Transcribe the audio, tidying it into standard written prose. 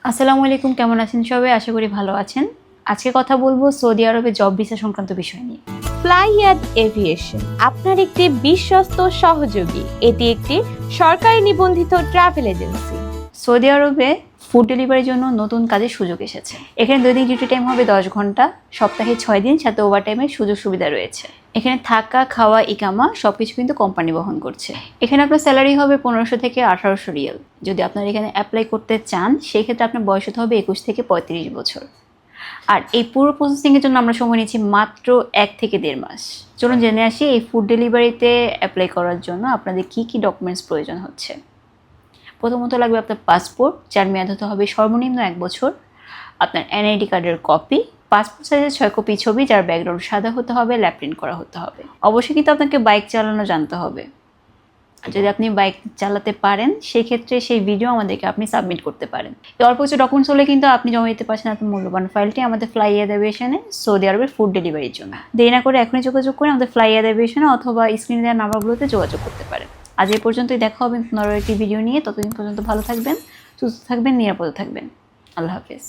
আসসালামু আলাইকুম, কেমন আছেন সবাই? আশা করি ভালো আছেন। আজকে কথা বলবো সৌদি আরবে জব ভিসা সংক্রান্ত বিষয় নিয়ে। ফ্লাইয়াদ এভিয়েশন আপনার একটি বিশ্বস্ত সহযোগী। এটি একটি সরকারি নিবন্ধিত ট্রাভেল এজেন্সি। সৌদি আরবে ফুড ডেলিভারির জন্য নতুন কাজের সুযোগ এসেছে। এখানে দৈনিক ডিউটি টাইম হবে 10 ঘন্টা, সপ্তাহে 6 দিন, সাথে ওভারটাইমের সুযোগ সুবিধা রয়েছে। এখানে থাকা, খাওয়া, ইকামা সবকিছু কিন্তু কোম্পানি বহন করছে। এখানে আপনার স্যালারি হবে 1500 থেকে 1800 রিয়াল। যদি আপনারা এখানে অ্যাপ্লাই করতে চান, সেই ক্ষেত্রে আপনার বয়স হতে হবে 21 থেকে 35 বছর। আর এই পুরো প্রসেসিংয়ের জন্য আমরা সময় নিচ্ছি মাত্র 1 থেকে 1.5 মাস। চলুন জেনে আসি এই ফুড ডেলিভারিতে অ্যাপ্লাই করার জন্য আপনাদের কী কী ডকুমেন্টস প্রয়োজন হচ্ছে। প্রথমত লাগবে আপনার পাসপোর্ট, যার মেয়াদ হতে হবে সর্বনিম্ন 1 বছর। আপনার এনআইডি কার্ডের কপি, পাসপোর্ট সাইজের 6 কপি ছবি, যার ব্যাকগ্রাউন্ড সাদা হতে হবে, ল্যাপ প্রিন্ট করা হতে হবে। অবশ্যই কিন্তু আপনাকে বাইক চালানো জানতে হবে। যদি আপনি বাইক চালাতে পারেন, সেই ক্ষেত্রে সেই ভিডিও আমাদেরকে আপনি সাবমিট করতে পারেন। এই অল্প কিছু ডকুমেন্টস হলে কিন্তু আপনি জমা দিতে পারছেন আপনার মূল্যবান ফাইলটি আমাদের ফ্লাইয়াদ এভিয়েশনে সৌদি আরবের ফুড ডেলিভারির জন্য। দেরি না করে এখনই যোগাযোগ করে আমাদের ফ্লাইয়াদ এভিয়েশনে অথবা স্ক্রিনে দেওয়া নাম্বারগুলোতে যোগাযোগ করতে পারেন। আজ এই পর্যন্তই, দেখা হবে পুনরায় একটি ভিডিও নিয়ে। ততদিন পর্যন্ত ভালো থাকবেন, সুস্থ থাকবেন, নিরাপদে থাকবেন। আল্লাহ হাফেজ।